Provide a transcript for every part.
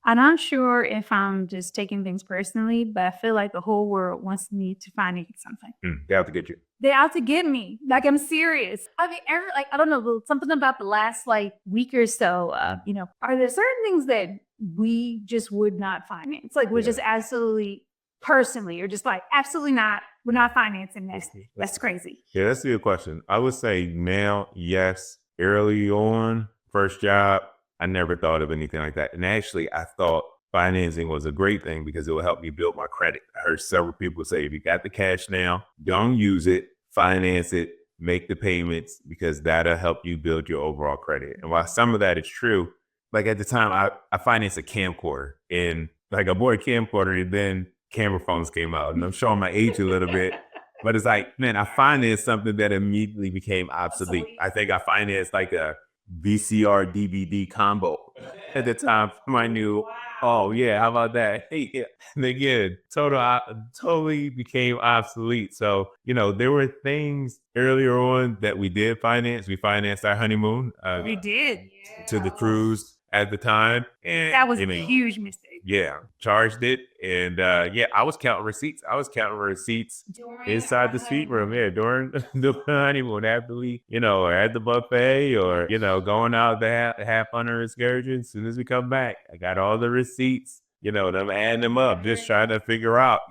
I'm not sure if I'm just taking things personally, but I feel like the whole world wants me to finance something. They have to get you. They're out to get me. Like, I'm serious. I mean, I don't know, something about the last week or so. Are there certain things that we just would not finance? Like, we're just absolutely personally, you're just like, absolutely not. We're not financing this. That's crazy. Yeah, that's a good question. I would say now, yes. Early on, first job, I never thought of anything like that. And actually, I thought financing was a great thing because it will help me build my credit. I heard several people say, if you got the cash now, don't use it, finance it, make the payments, because that'll help you build your overall credit. And while some of that is true, like at the time, I financed a camcorder, and like I bought a camcorder, and then camera phones came out. And I'm showing my age a little bit. But it's like, man, I financed something that immediately became obsolete. I think I financed like a VCR DVD combo at the time from my new. Oh yeah, how about that? Hey, yeah. And again, totally became obsolete. So there were things earlier on that we did finance. We financed our honeymoon. We did. To the cruise at the time, and That was a huge mistake. Yeah, charged it, and I was counting receipts. Inside the suite room, during the honeymoon, after we, or at the buffet, or going out to have fun or excursion. As soon as we come back, I got all the receipts. Them adding them up, just trying to figure out,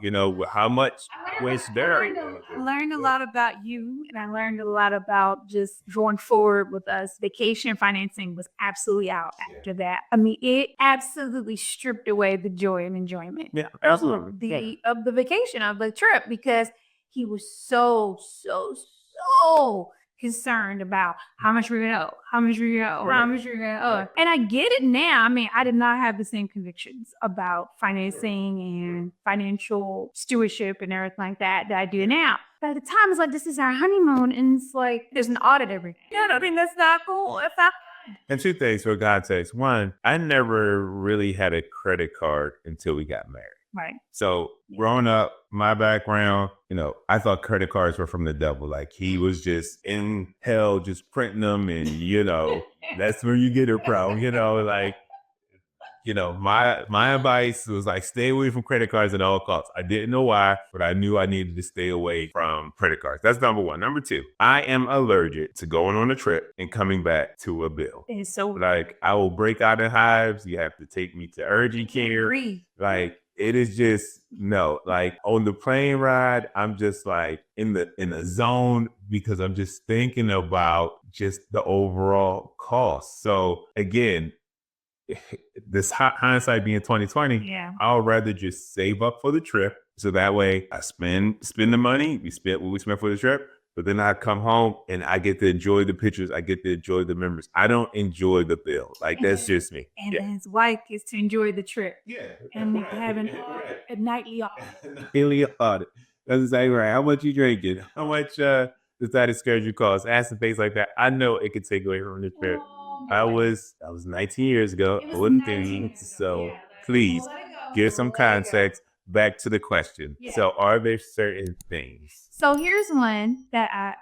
how much was there. I learned a lot about you, and I learned a lot about just going forward with us. Vacation financing was absolutely out after that. I mean, it absolutely stripped away the joy and enjoyment of the vacation, of the trip, because he was so concerned about how much we're gonna owe, how much we're gonna owe. And I get it now. I mean, I did not have the same convictions about financing and financial stewardship and everything like that I do now. But at the time, it's like, this is our honeymoon, and it's like, there's an audit every day. Yeah, I mean, that's not cool. That's not. And two things for context. One, I never really had a credit card until we got married. Right. So growing up, my background, I thought credit cards were from the devil. Like he was just in hell, just printing them, and that's where you get it from. My advice was like, stay away from credit cards at all costs. I didn't know why, but I knew I needed to stay away from credit cards. That's number one. Number two, I am allergic to going on a trip and coming back to a bill. It's so like I will break out in hives. You have to take me to urgent care. Like it is just no. Like on the plane ride, I'm just like in the zone because I'm just thinking about just the overall cost. So again, this hindsight being 2020, I'll rather just save up for the trip. So that way I spend the money. We spent what we spent for the trip, but then I come home and I get to enjoy the pictures. I get to enjoy the memories. I don't enjoy the bill. Like that's just me. And his wife gets to enjoy the trip. Yeah. And having a nightly audit. Daily audit. That's exactly right. How much you drinking? How much does that excursion cost? Asking things like that. I know it could take away from the trip. I was 19 years ago. I wasn't thinking. So please give some context. Back to the question. Yeah. So are there certain things? So here's one that I,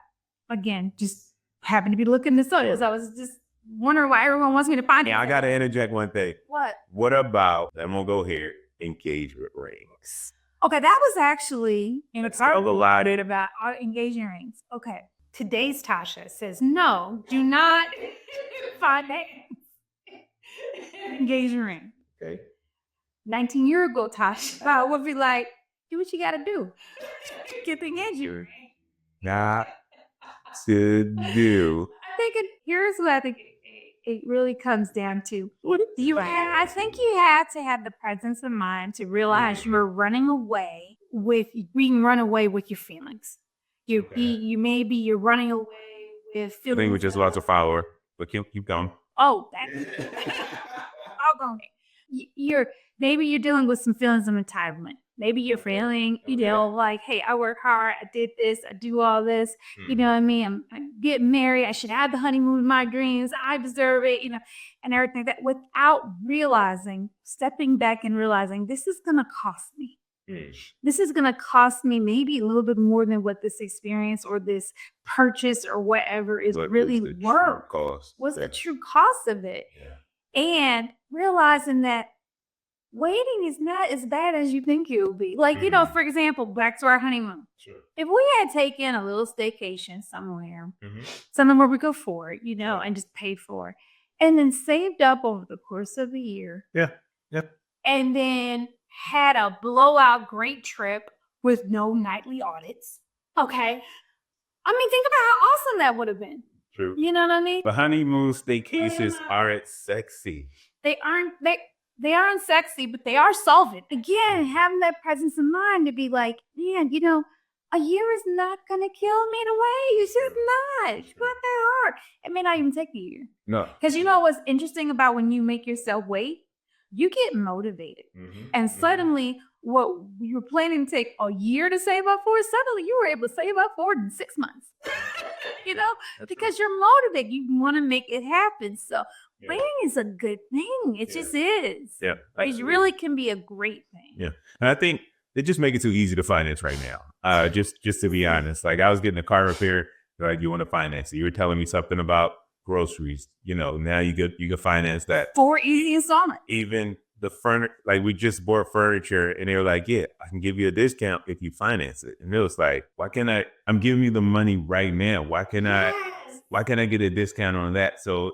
again, just happened to be looking this up. So I was just wondering why everyone wants me to find it. Yeah, I got to interject one thing. What? What about, I'm going to go here, engagement rings? Okay, that was actually, it's a lot about engagement rings. Okay. Today's Tasha says, no, do not finance engagement ring. Okay. 19 years ago, Tasha would be like, do what you got to do. Get the engagement ring. Not to do. Here's what I think it really comes down to. I think you have to have the presence of mind to realize you're running away we can run away with your feelings. You're running away with feelings. I think we just lost a follower, but keep going. Oh, I'll go. Maybe you're dealing with some feelings of entitlement. Maybe you're feeling, like, hey, I work hard, I did this, I do all this, you know what I mean? I'm getting married, I should have the honeymoon of my dreams, I deserve it, and everything like that, without stepping back and realizing this is gonna cost me. This is going to cost me maybe a little bit more than what this experience or this purchase or whatever is really worth. What's the true cost of it? Yeah. And realizing that waiting is not as bad as you think it will be. Like, you know, for example, back to our honeymoon. Sure. If we had taken a little staycation somewhere, something where we could afford, you know, and just paid for it, and then saved up over the course of the year. Yeah. Yep. And then had a blowout great trip with no nightly audits. Okay. I mean, think about how awesome that would have been. True. You know what I mean? But honeymoon staycations aren't sexy. They aren't sexy, but they are solvent. Again, having that presence of mind to be like, man, you know, a year is not gonna kill me in a way. It's just not. It's not that hard. It may not even take a year. No. Because you know what's interesting about when you make yourself wait? You get motivated. And suddenly what you were planning to take a year to save up for, suddenly you were able to save up for it in 6 months. You know, because you're motivated. You want to make it happen. So waiting is a good thing. It just is. Yeah. It really can be a great thing. Yeah. And I think they just make it too easy to finance right now. Just to be honest, like I was getting a car repair, like you want to finance it. You were telling me something about groceries. You know, now you can finance that. 4 easy installments. Even the furniture, like we just bought furniture and they were like, yeah, I can give you a discount if you finance it. And it was like, why can't I'm giving you the money right now. Why can't I get a discount on that? So,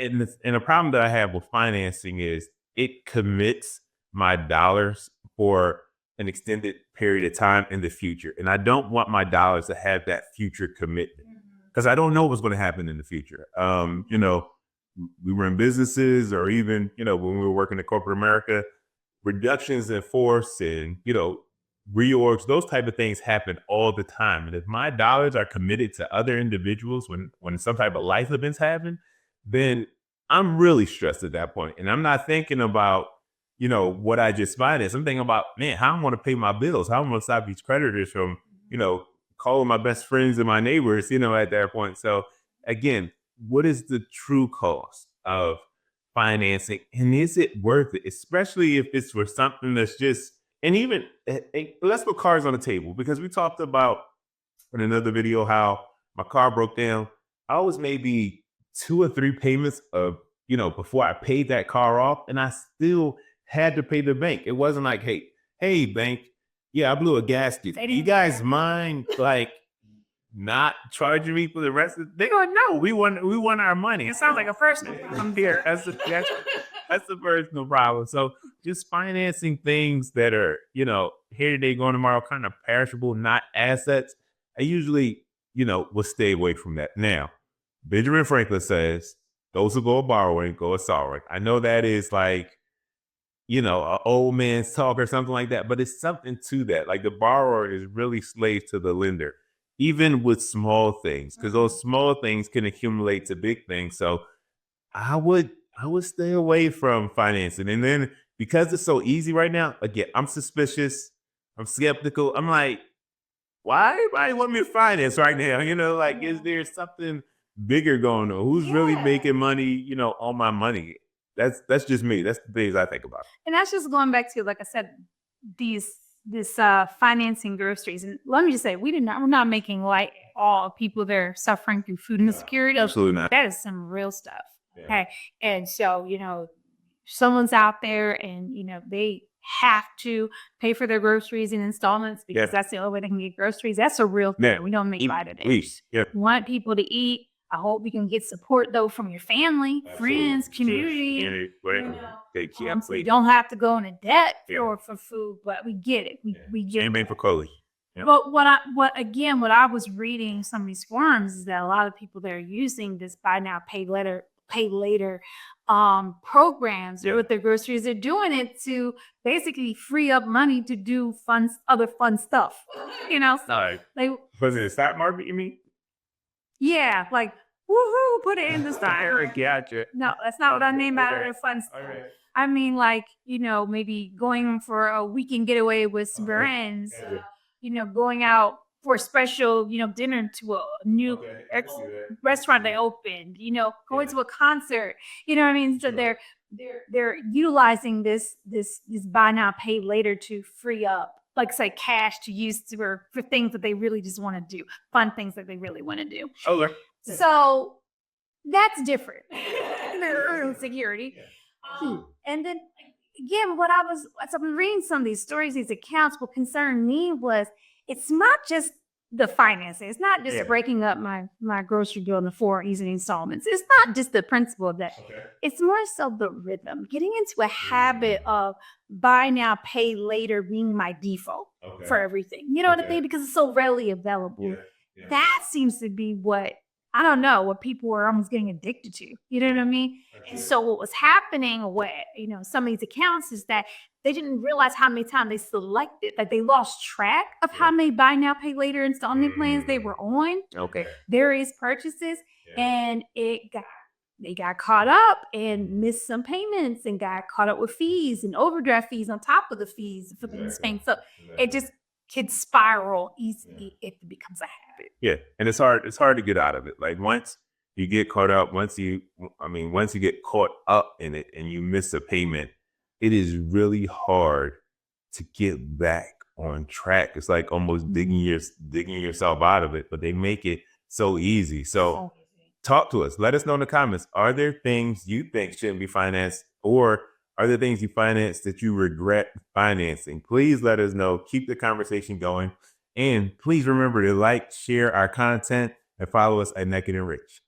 and the problem that I have with financing is it commits my dollars for an extended period of time in the future. And I don't want my dollars to have that future commitment because I don't know what's going to happen in the future. You know, we run businesses or even, you know, when we were working in corporate America, reductions in force and, you know, reorgs, those type of things happen all the time. And if my dollars are committed to other individuals when some type of life events happen, then I'm really stressed at that point. And I'm not thinking about, you know, what I just financed. I'm thinking about, man, how I'm going to pay my bills, how I'm going to stop these creditors from, you know, calling my best friends and my neighbors, you know, at that point. So again, what is the true cost of financing? And is it worth it? Especially if it's for something that's just, and even let's put cars on the table, because we talked about in another video how my car broke down. I was maybe 2 or 3 payments of, you know, before I paid that car off, and I still had to pay the bank. It wasn't like, hey, bank, yeah, I blew a gasket. You guys mind like not charging me for the rest of they go, no, we want our money. It sounds like a personal I'm there. That's the personal problem. So just financing things that are, you know, here today, going tomorrow, kind of perishable, not assets. I usually, you know, will stay away from that. Now, Benjamin Franklin says, those who go borrowing, go a sorrowing. I know that is like, you know, an old man's talk or something like that, but it's something to that. Like the borrower is really slave to the lender, even with small things, because those small things can accumulate to big things. So I would stay away from financing. And then because it's so easy right now, again, I'm suspicious, I'm skeptical. I'm like, why everybody want me to finance right now? You know, like, is there something bigger going on? Who's really making money, you know, on my money? That's just me. That's the things I think about. And that's just going back to, like I said, this financing groceries. And let me just say, we're not making light all people that are suffering through food insecurity. Absolutely not. That is some real stuff. Yeah. Okay. And so, you know, someone's out there and, you know, they have to pay for their groceries in installments because that's the only way they can get groceries. That's a real thing. We don't make light of it. Yeah. We want people to eat. I hope you can get support though from your family, friends, community. So you don't have to go into debt for food, but we get it. We get it. For Coley. Yep. But what I was reading some of these forums is that a lot of people that are using this buy now, pay later programs with their groceries, they're doing it to basically free up money to do other fun stuff. You know, was it a stock market, you mean? Yeah, like woohoo, put it in the stock. Gotcha. No, that's not what I mean by other fun stuff. All right. I mean, like, you know, maybe going for a weekend getaway with some friends, you know, going out for a special, you know, dinner to a new restaurant they opened, you know, going to a concert, you know what I mean? So they're utilizing this buy now, pay later to free up, like say cash to use for things that they really just want to do, fun things that they really want to do. Okay. So that's different. Security. And then Yeah, but as I've been reading some of these stories, these accounts, what concerned me was it's not just the finances. It's not just Yeah. breaking up my grocery bill into 4 easy installments. It's not just the principle of that. Okay. It's more so the rhythm, getting into a habit of buy now, pay later being my default Okay. for everything. You know what I Okay. mean? Because it's so readily available. Yeah. That seems to be what I don't know, what people are almost getting addicted to. You know what I mean? And so what was happening, or what some of these accounts is that they didn't realize how many times they selected, like they lost track of how many buy now, pay later installment plans they were on, Okay. various purchases, and they got caught up and missed some payments and got caught up with fees and overdraft fees on top of the fees for these things. So it just could spiral easily if it becomes a habit. Yeah, and it's hard to get out of it. Like once you get caught up, once you get caught up in it and you miss a payment, it is really hard to get back on track. It's like almost digging yourself out of it, but they make it so easy. So talk to us. Let us know in the comments. Are there things you think shouldn't be financed, or are there things you finance that you regret financing? Please let us know. Keep the conversation going. And please remember to like, share our content, and follow us at Naked and Rich.